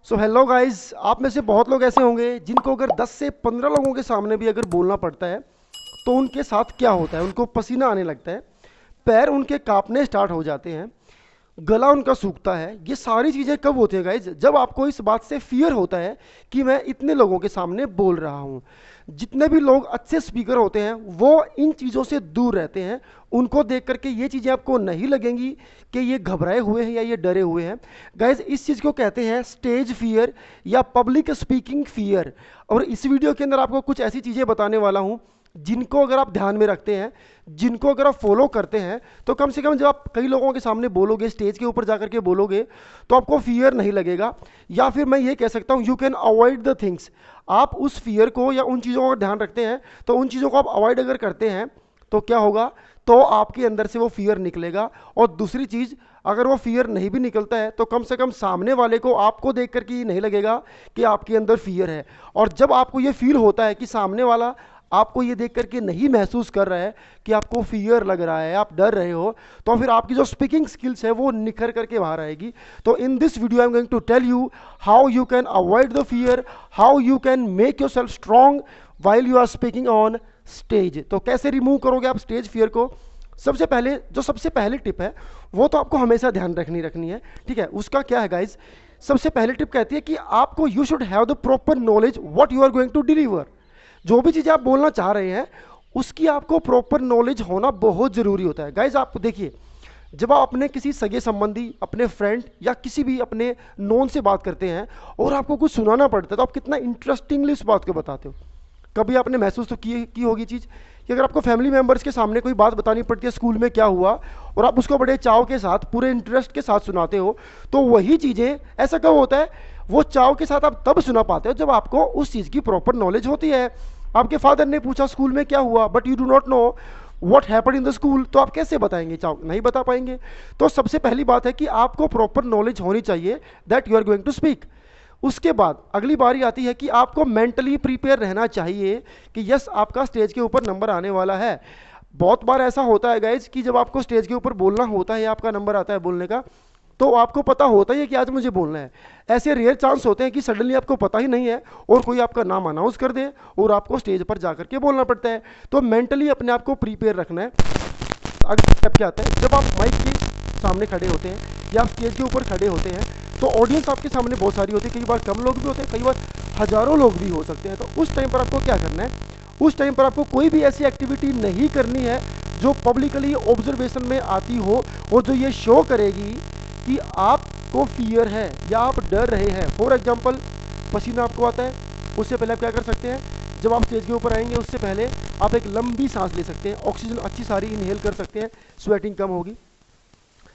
So hello guys, आप में से बहुत लोग ऐसे होंगे जिनको अगर 10 से 15 लोगों के सामने भी अगर बोलना पड़ता है तो उनके साथ क्या होता है, उनको पसीना आने लगता है, पैर उनके कांपने स्टार्ट हो जाते हैं, गला उनका सूखता है। ये सारी चीज़ें कब होती है गाइज? जब आपको इस बात से फियर होता है कि मैं इतने लोगों के सामने बोल रहा हूँ। जितने भी लोग अच्छे स्पीकर होते हैं वो इन चीज़ों से दूर रहते हैं। उनको देख करके ये चीज़ें आपको नहीं लगेंगी कि ये घबराए हुए हैं या ये डरे हुए हैं। गाइज, इस चीज़ को कहते हैं स्टेज फियर या पब्लिक स्पीकिंग फियर। और इस वीडियो के अंदर आपको कुछ ऐसी चीज़ें बताने वाला हूँ जिनको अगर आप ध्यान में रखते हैं, जिनको अगर आप फॉलो करते हैं, तो कम से कम जब आप कई लोगों के सामने बोलोगे, स्टेज के ऊपर जाकर के बोलोगे, तो आपको फियर नहीं लगेगा। या फिर मैं ये कह सकता हूँ, you can avoid the things. आप उस फियर को या उन चीज़ों को ध्यान रखते हैं, तो उन चीज़ों को आप अवॉइड अगर करते हैं तो क्या होगा, तो आपके अंदर से वो फियर निकलेगा। और दूसरी चीज़, अगर वो फियर नहीं भी निकलता है तो कम से कम सामने वाले को आपको देख करके ये नहीं लगेगा कि आपके अंदर फियर है। और जब आपको ये फील होता है कि सामने वाला आपको ये देख करके नहीं महसूस कर रहा है कि आपको फियर लग रहा है, आप डर रहे हो, तो फिर आपकी जो स्पीकिंग स्किल्स है वो निखर करके बाहर आएगी। तो in this video I am going to tell you how you can avoid the fear, how you can make yourself strong while you are speaking on stage. तो कैसे रिमूव करोगे आप स्टेज फियर को? सबसे पहली tip है वो तो आपको हमेशा ध्यान रखनी है। ठीक है, उसका क्या है गाइज? सबसे पहली टिप कहती है कि आपको you should have the proper knowledge what you are going to deliver. जो भी चीज़ें आप बोलना चाह रहे हैं उसकी आपको प्रॉपर नॉलेज होना बहुत ज़रूरी होता है। गाइज, आप देखिए, जब आप अपने किसी सगे संबंधी, अपने फ्रेंड या किसी भी अपने नोन से बात करते हैं और आपको कुछ सुनाना पड़ता है, तो आप कितना इंटरेस्टिंगली उस बात को बताते हो। कभी आपने महसूस तो की होगी चीज़ कि अगर आपको फैमिली मेंबर्स के सामने कोई बात बतानी पड़ती है, स्कूल में क्या हुआ, और आप उसको बड़े चाव के साथ, पूरे इंटरेस्ट के साथ सुनाते हो, तो वही चीज़ें, ऐसा कब होता है, वो चाव के साथ आप तब सुना पाते हो जब आपको उस चीज़ की प्रॉपर नॉलेज होती है। आपके फादर ने पूछा स्कूल में क्या हुआ, but you do not know what happened in the school, तो आप कैसे बताएंगे? चाव नहीं बता पाएंगे। तो सबसे पहली बात है कि आपको प्रॉपर नॉलेज होनी चाहिए that you are going to speak. उसके बाद अगली बारी आती है कि आपको मेंटली प्रिपेयर रहना चाहिए कि यस, आपका स्टेज के ऊपर नंबर आने वाला है। बहुत बार ऐसा होता है गाइज कि जब आपको स्टेज के ऊपर बोलना होता है, आपका नंबर आता है बोलने का, तो आपको पता होता ही है कि आज मुझे बोलना है। ऐसे रेयर चांस होते हैं कि सडनली आपको पता ही नहीं है और कोई आपका नाम अनाउंस कर दे और आपको स्टेज पर जाकर के बोलना पड़ता है। तो मेंटली अपने आप को प्रिपेयर रखना है। अगला स्टेप क्या आता है? जब आप माइक के सामने खड़े होते हैं या स्टेज के ऊपर खड़े होते हैं, तो ऑडियंस आपके सामने बहुत सारी होती है, कई बार कम लोग भी होते हैं, कई बार हजारों लोग भी हो सकते हैं। तो उस टाइम पर आपको क्या करना है? उस टाइम पर आपको कोई भी ऐसी एक्टिविटी नहीं करनी है जो पब्लिकली ऑब्जर्वेशन में आती हो और जो ये शो करेगी कि आपको फियर है या आप डर रहे हैं। फॉर एग्जाम्पल, पसीना आपको आता है, उससे पहले आप क्या कर सकते हैं? जब आप स्टेज के ऊपर आएंगे उससे पहले आप एक लंबी सांस ले सकते हैं, ऑक्सीजन अच्छी सारी इनहेल कर सकते हैं, स्वेटिंग कम होगी।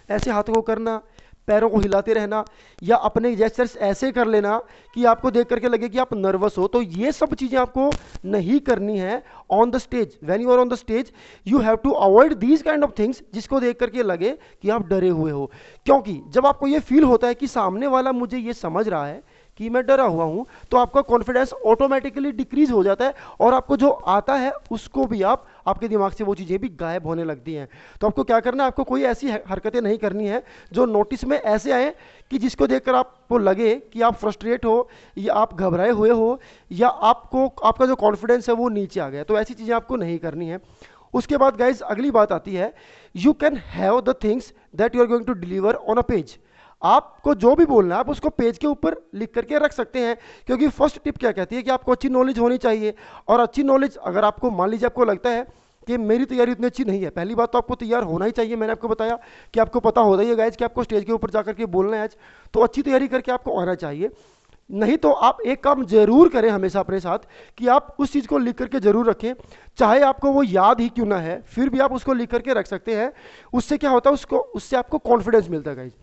ऐसे हाथों को करना, पैरों को हिलाते रहना, या अपने जेस्चर्स ऐसे कर लेना कि आपको देख करके लगे कि आप नर्वस हो। तो ये सब चीज़ें आपको नहीं करनी है on the stage. When you are on the stage you have to avoid these kind of things जिसको देख करके लगे कि आप डरे हुए हो। क्योंकि जब आपको ये फील होता है कि सामने वाला मुझे ये समझ रहा है कि मैं डरा हुआ हूं, तो आपका कॉन्फिडेंस ऑटोमेटिकली डिक्रीज हो जाता है और आपको जो आता है उसको भी आपके दिमाग से वो चीज़ें भी गायब होने लगती हैं। तो आपको क्या करना है? आपको कोई ऐसी हरकतें नहीं करनी है जो नोटिस में ऐसे आए कि जिसको देखकर आपको लगे कि आप फ्रस्ट्रेट हो या आप घबराए हुए हो या आपको आपका जो कॉन्फिडेंस है वो नीचे आ गया। तो ऐसी चीज़ें आपको नहीं करनी है। उसके बाद गाइज अगली बात आती है, you can have the things that you are going to deliver on a page. आपको जो भी बोलना है आप उसको पेज के ऊपर लिख करके रख सकते हैं। क्योंकि फर्स्ट टिप क्या कहती है कि आपको अच्छी नॉलेज होनी चाहिए। और अच्छी नॉलेज, अगर आपको मान लीजिए आपको लगता है कि मेरी तैयारी उतनी अच्छी नहीं है, पहली बात तो आपको तैयार होना ही चाहिए। मैंने आपको बताया कि आपको पता होता ही है गाइज कि आपको स्टेज के ऊपर जाकर के बोलना है आज, तो अच्छी तैयारी करके आपको आना चाहिए। नहीं तो आप एक काम जरूर करें हमेशा अपने साथ कि आप उस चीज़ को लिख करके जरूर रखें, चाहे आपको वो याद ही क्यों ना है, फिर भी आप उसको लिख करके रख सकते हैं। उससे क्या होता है, उससे आपको कॉन्फिडेंस मिलता है गाइज।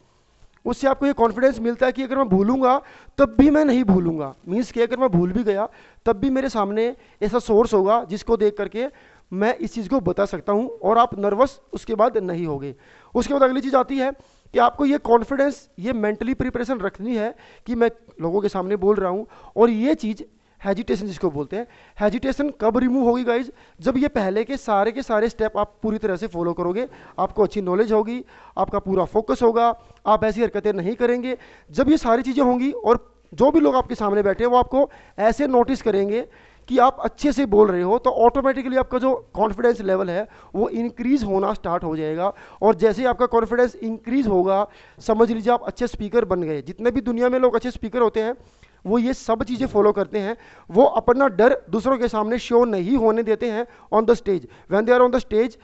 उससे आपको ये कॉन्फिडेंस मिलता है कि अगर मैं भूलूंगा तब भी मैं नहीं भूलूंगा। मीन्स कि अगर मैं भूल भी गया तब भी मेरे सामने ऐसा सोर्स होगा जिसको देख करके मैं इस चीज़ को बता सकता हूँ और आप नर्वस उसके बाद नहीं होगे। उसके बाद अगली चीज़ आती है कि आपको ये कॉन्फिडेंस, ये मेंटली प्रिपरेशन रखनी है कि मैं लोगों के सामने बोल रहा हूँ। और ये चीज़ हेजिटेशन जिसको बोलते हैं, हेजिटेशन कब रिमूव होगी गाइज? जब ये पहले के सारे स्टेप आप पूरी तरह से फॉलो करोगे, आपको अच्छी नॉलेज होगी, आपका पूरा फोकस होगा, आप ऐसी हरकतें नहीं करेंगे। जब ये सारी चीज़ें होंगी और जो भी लोग आपके सामने बैठे हैं वो आपको ऐसे नोटिस करेंगे कि आप अच्छे से बोल रहे हो, तो ऑटोमेटिकली आपका जो कॉन्फिडेंस लेवल है वो इंक्रीज होना स्टार्ट हो जाएगा। और जैसे ही आपका कॉन्फिडेंस इंक्रीज होगा, समझ लीजिए आप अच्छे स्पीकर बन गए। जितने भी दुनिया में लोग अच्छे स्पीकर होते हैं वो ये सब चीज़ें फॉलो करते हैं। वो अपना डर दूसरों के सामने शो नहीं होने देते हैं on the stage. When they are on the stage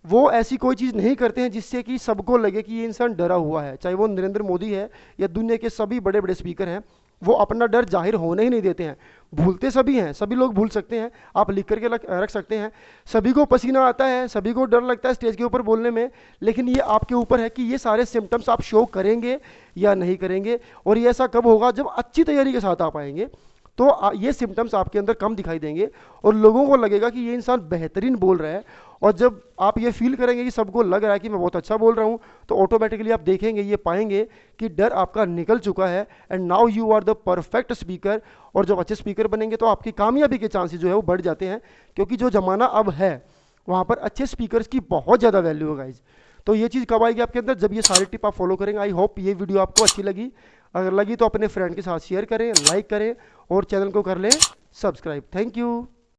वो ऐसी कोई चीज़ नहीं करते हैं जिससे कि सबको लगे कि ये इंसान डरा हुआ है। चाहे वो नरेंद्र मोदी है या दुनिया के सभी बड़े बड़े स्पीकर हैं, वो अपना डर जाहिर होने ही नहीं देते हैं। भूलते सभी हैं, सभी लोग भूल सकते हैं, आप लिख करके रख सकते हैं। सभी को पसीना आता है, सभी को डर लगता है स्टेज के ऊपर बोलने में, लेकिन ये आपके ऊपर है कि ये सारे सिम्टम्स आप शो करेंगे या नहीं करेंगे। और ये ऐसा कब होगा, जब अच्छी तैयारी के साथ आप आएंगे तो ये सिम्टम्स आपके अंदर कम दिखाई देंगे और लोगों को लगेगा कि ये इंसान बेहतरीन बोल रहा है। और जब आप ये फील करेंगे कि सबको लग रहा है कि मैं बहुत अच्छा बोल रहा हूँ, तो ऑटोमेटिकली आप देखेंगे, ये पाएंगे कि डर आपका निकल चुका है and now you are the perfect speaker. और जब अच्छे स्पीकर बनेंगे तो आपकी कामयाबी के चांसेस जो है वो बढ़ जाते हैं, क्योंकि जो ज़माना अब है वहाँ पर अच्छे स्पीकर्स की बहुत ज़्यादा वैल्यू है गाइज। तो ये चीज़ कब आएगी आपके अंदर, जब ये सारी टिप आप फॉलो करेंगे। आई होप ये वीडियो आपको अच्छी लगी। अगर लगी तो अपने फ्रेंड के साथ शेयर करें, लाइक करें और चैनल को कर लें सब्सक्राइब। Thank you.